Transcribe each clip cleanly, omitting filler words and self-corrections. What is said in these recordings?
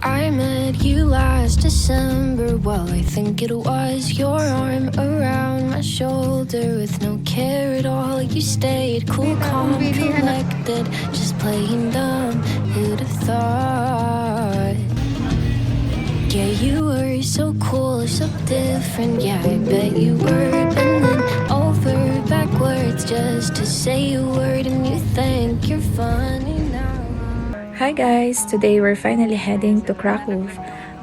I met you last December, well I think it was. Your arm around my shoulder with no care at all. You stayed cool, calm, collected, just playing dumb. Who'd have thought? Yeah, you were so cool, so different. Yeah, I bet you were bending over backwards just to say a word, and you think you're funny now. Hi guys! Today we're finally heading to Krakow.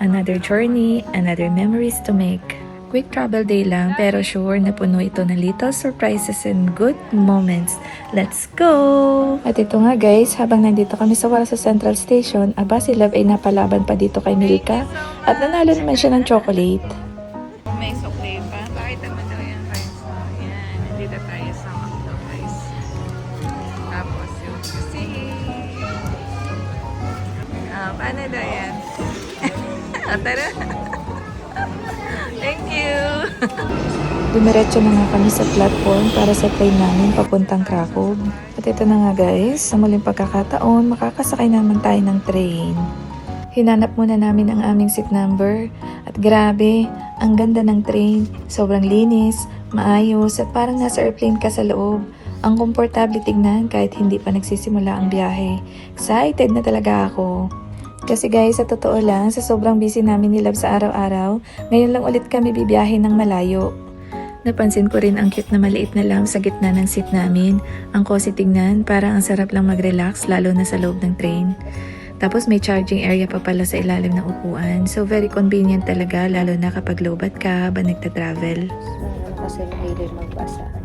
Another journey, another memories to make. Quick travel day lang pero sure na puno ito ng little surprises and good moments. Let's go! At ito nga guys, habang nandito kami sa Warsaw Central Station, aba si Love ay napalaban pa dito kay Milka at nanalo naman siya ng chocolate. May sukli pa. Pakita mo daw yan guys. Yan, nandito tayo sa McDo guys. Tapos yung kasi paano daw yan? Tara! Thank you! Dumiretso na nga kami sa platform para sa train namin papuntang Krakow. At ito na nga guys, sa muling pagkakataon, makakasakay naman tayo ng train. Hinanap muna namin ang aming seat number at grabe, ang ganda ng train. Sobrang linis, maayos at parang nasa airplane ka sa loob. Ang komportable tignan kahit hindi pa nagsisimula ang biyahe. Excited na talaga ako. Kasi guys, sa totoo lang, sa sobrang busy namin ni Love sa araw-araw, ngayon lang ulit kami bibiyahe ng malayo. Napansin ko rin ang cute na maliit na lamp sa gitna ng seat namin. Ang cozy tignan, parang ang sarap lang mag-relax lalo na sa loob ng train. Tapos may charging area pa pala sa ilalim ng upuan. So very convenient talaga lalo na kapag lowbat ka habang nagta-travel. Kasi mahilig magbasa.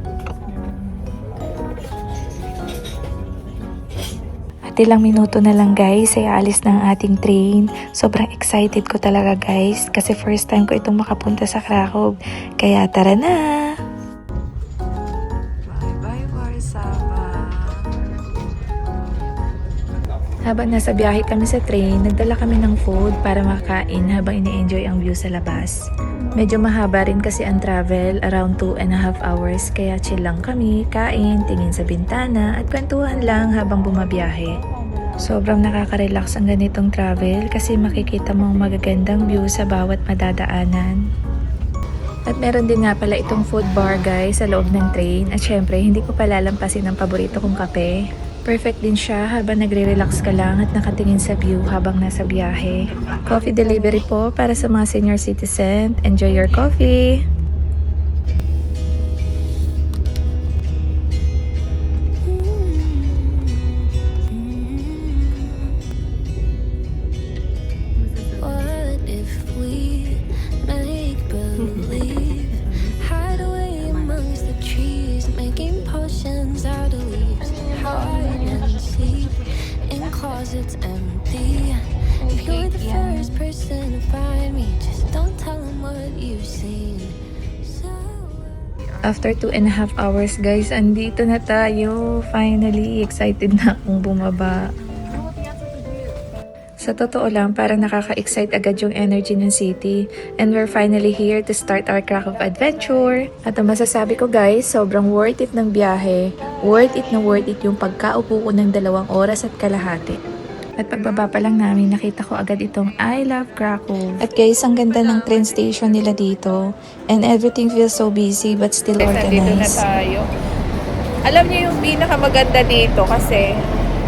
At ilang minuto na lang guys ay aalis na ang ating train. Sobrang excited ko talaga guys kasi first time ko itong makapunta sa Krakow. Kaya tara na! Bye-bye Warsaw! Habang nasa biyahe kami sa train, nagdala kami ng food para makain habang ini-enjoy ang view sa labas. Medyo mahaba rin kasi ang travel, around 2.5 hours, kaya chill lang kami, kain, tingin sa bintana at kwentuhan lang habang bumabiyahe. Sobrang nakaka-relax ang ganitong travel kasi makikita mo ang magagandang view sa bawat madadaanan. At meron din nga pala itong food bar guys sa loob ng train at syempre hindi ko palalampasin ang paborito kong kape. Perfect din siya habang nagre-relax ka lang at nakatingin sa view habang nasa biyahe. Coffee delivery po para sa mga senior citizen. Enjoy your coffee! What if we make believe? Hide away amongst the trees, making potions out of leaves. Hide and seek in closets empty. If you're the first person to find me, just don't tell them what you've seen. After 2.5 hours guys, andito na tayo. Finally, excited na akong bumaba. Sa totoo lang, parang nakaka-excite agad yung energy ng city. And we're finally here to start our Krakow adventure. At ang masasabi ko guys, sobrang worth it ng biyahe. Worth it na worth it yung pagkaupo ko ng 2 oras at kalahati. At pagbaba pa lang namin, nakita ko agad itong I Love Krakow. At guys, ang ganda ng train station nila dito. And everything feels so busy but still Nandito na organized. tayo. Alam niyo yung pinakamaganda dito kasi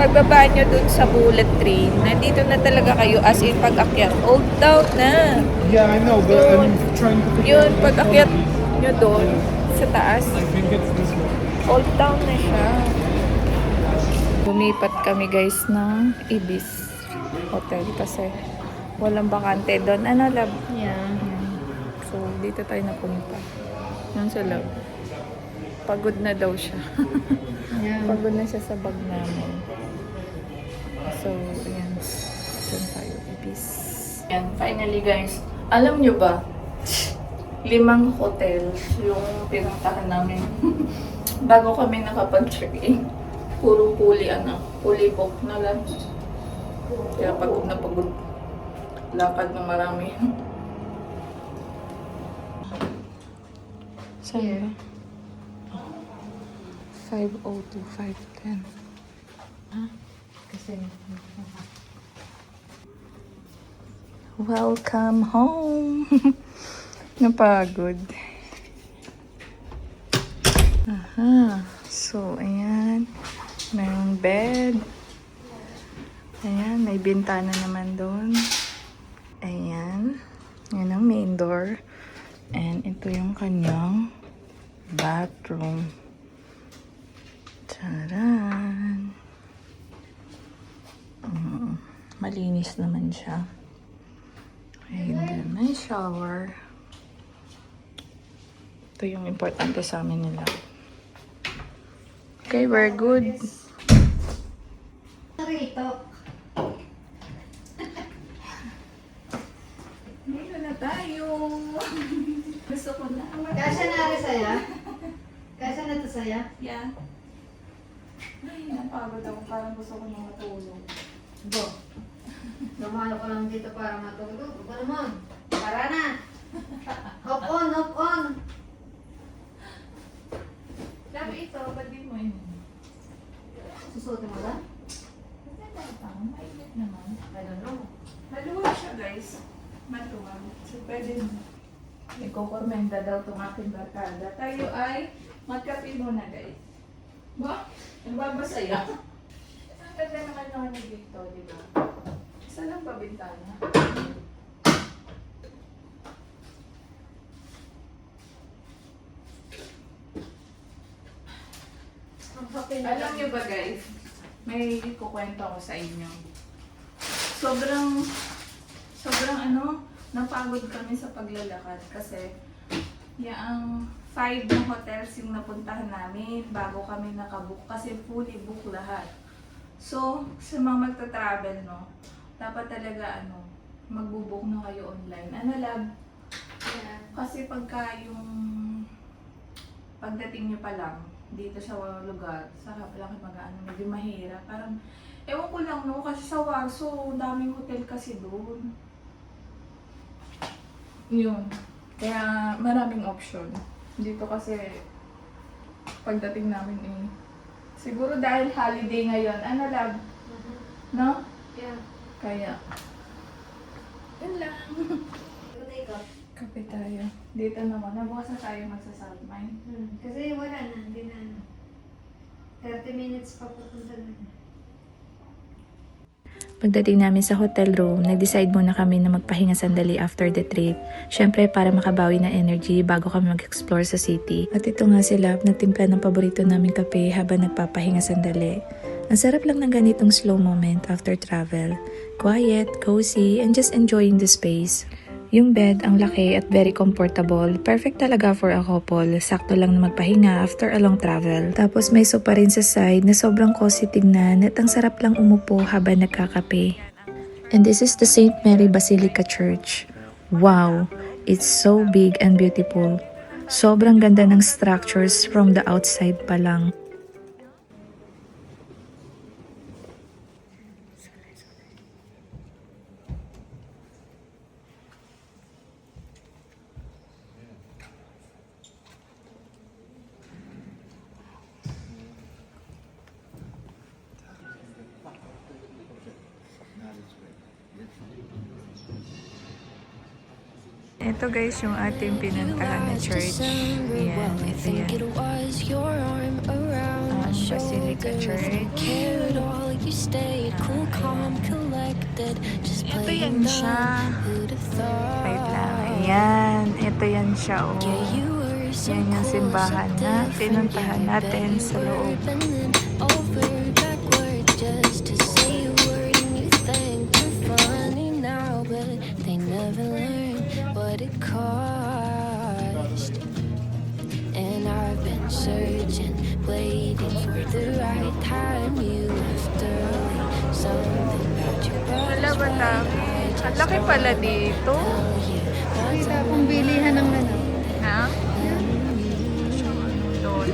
pagbaba nyo dun sa bullet train, nandito na talaga kayo as in pag-akyat. Old town na. Yeah, I know, but I'm trying to figure Yun, pag-akyat nyo dun sa taas. I think it's this one. Old town na siya. Lumipat kami guys ng Ibis Hotel kasi walang bakante doon. Ano, love? Yeah. So, dito tayo napunta. Yan sa love. Pagod na daw siya. Yeah. Pagod na siya sa bag namin. So, ayan. Doon tayo, Ibis. Ayan, finally guys. Alam nyo ba? 5 hotel yung pinuntahan namin. Bago kami nakapag-check-in. Puro fully book na lang. Kaya pagod na pagod. Lakad ng marami. Saan ba? 5:02, 5:10. Kasi Welcome home! Napagod. Aha. So, ayan. Mayroong bed. Ayan, may bintana naman doon. Ayan. Yan ang main door. And ito yung kanyang bathroom. Taran! Malinis naman siya. And then, may shower. Ito yung importante sa amin nila. Okay, we're good. Dito na tayo. Gusto ko na. Kasya na rin saya? Kasya na to saya? Yeah. Ay, napagod ako. Parang gusto ko na matulog. Bo. Lumalo ko lang dito para matulog. Ba naman? Tara na. Hop on, hop on. Sabi ito, ba't di mo yun? Susuotin mo lang? Mainit naman. I don't know. Maluwag siya, guys. Maluwag. So, pwede mo. Iko-commenda daw itong aking barkada. Tayo ay magkape muna, guys. Ba? Nagbabasaya. Ang ganda naman naman dito, di ba? Isa lang pa bintana. Alam niyo ba, guys? May kukwento ako sa inyo. Sobrang napagod kami sa paglalakad kasi yung 5 na hotels yung napuntahan namin bago kami nakabook kasi fully book lahat. So, sa mga magta-travel, no, dapat talaga magbo-book na kayo online. Lab? Kasi pagdating nyo pa lang dito sa lugar, saka pala kayo medyo mahirap. Parang, ewan ko lang, no, kasi sa Warsaw, daming hotel kasi doon. Yun. Kaya maraming option. Dito kasi pagdating namin siguro dahil holiday ngayon. Lab? No? Yeah. Kaya. Yun lang. Kape tayo. Dito naman. Nabukas na tayo magsasalmay. Kasi wala na, hindi na. 30 minutes pa pupunta na. Pagdating namin sa hotel room, nag-decide muna kami na magpahinga sandali after the trip. Syempre para makabawi na energy bago kami mag-explore sa city. At ito nga sila, nagtimpla ng paborito naming kape habang nagpapahinga sandali. Ang sarap lang ng ganitong slow moment after travel. Quiet, cozy, and just enjoying the space. Yung bed, ang laki at very comfortable. Perfect talaga for a couple. Sakto lang na magpahinga after a long travel. Tapos may sopa rin sa side na sobrang cozy tignan at ang sarap lang umupo habang nagkakape. And this is the St. Mary Basilica Church. Wow! It's so big and beautiful. Sobrang ganda ng structures from the outside pa lang. Ito guys yung ating pinuntahan na church. Ayan, ito yan. Basilica Church. Ito yan siya. Wait lang. Ayan, ito yan siya. Oh. Yan yung simbahan na pinuntahan natin sa loob. What it cost, and I've been searching, waiting for the right time. You left early, something about your Wala ba tayo? Ang laki pala dito. Kita akong bilihan ng ano. Ha? Doon.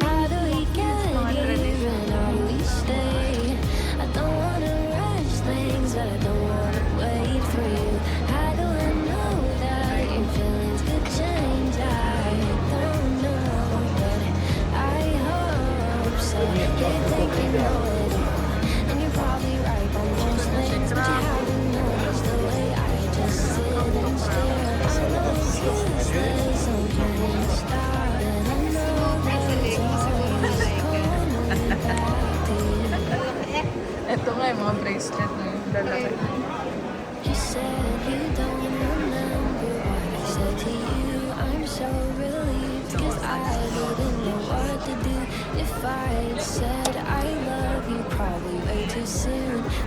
How do we get even? How do we stay? I don't wanna rush things, but I don't wanna wait for you. How do I know that your feelings could change? I don't know, but I hope so. You're taking over, and you're probably right on most things, but you haven't noticed the way I do.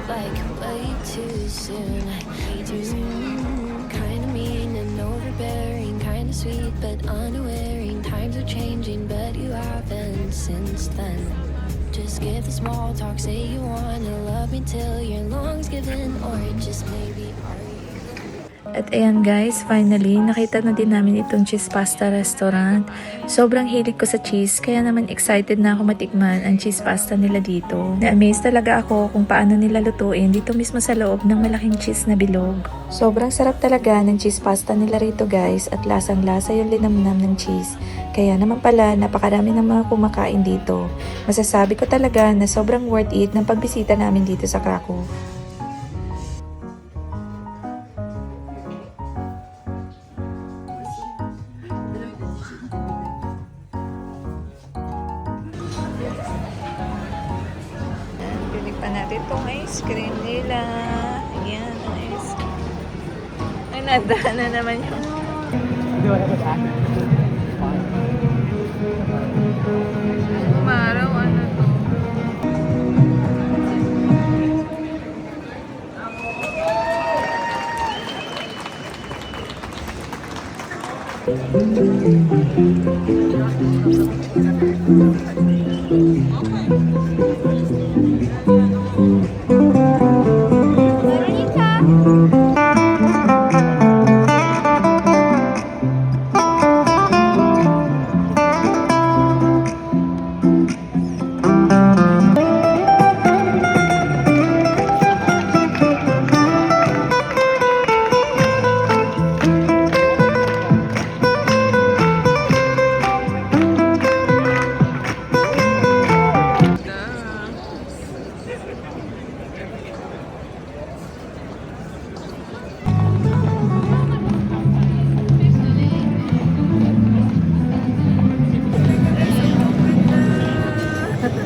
like way too soon. Kinda mean and overbearing, kinda sweet but unaware. Times are changing, but you haven't since then. Just give the small talk, say you wanna love me till your lungs give in, or just maybe are you? At ayan guys, finally, nakita na din namin itong cheese pasta restaurant. Sobrang hilig ko sa cheese, kaya naman excited na ako matikman ang cheese pasta nila dito. Na-amaze talaga ako kung paano nila lutuin dito mismo sa loob ng malaking cheese na bilog. Sobrang sarap talaga ng cheese pasta nila rito guys, at lasang-lasa yung linamnam ng cheese. Kaya naman pala, napakarami ng mga kumakain dito. Masasabi ko talaga na sobrang worth it ng pagbisita namin dito sa Krakow. Pili pa natin itong ice cream nila. Ayan, ang ice cream. Ay, nadaan na naman yung... Umaraw, ano to?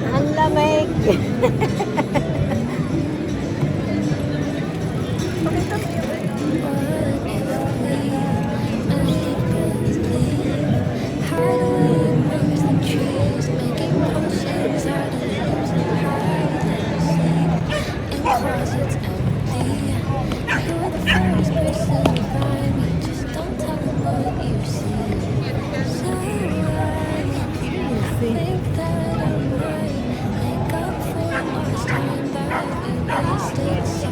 Ang lamig. Think that I might make up for lost time that we wasted. So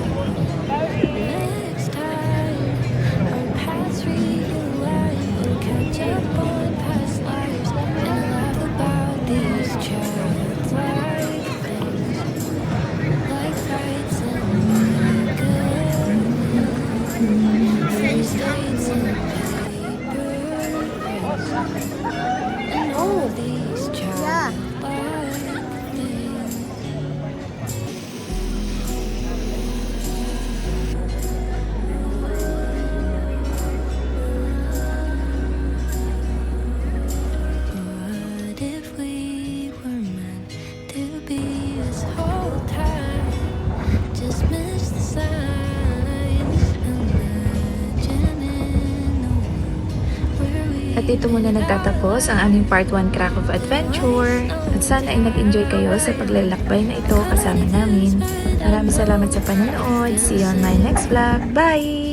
next time our paths realign, we'll catch up on past lives and laugh about these childlike things, like fights and makeup, first dates and paper and all these childlike things. What if we were meant to be this whole time? Just miss the signs, imagining a world where we At dito muna nagtatapos ang aming Part 1 Krakow Adventure. At sana ay nag-enjoy kayo sa paglalakbay na ito kasama namin. Maraming salamat sa panonood. See you on my next vlog. Bye!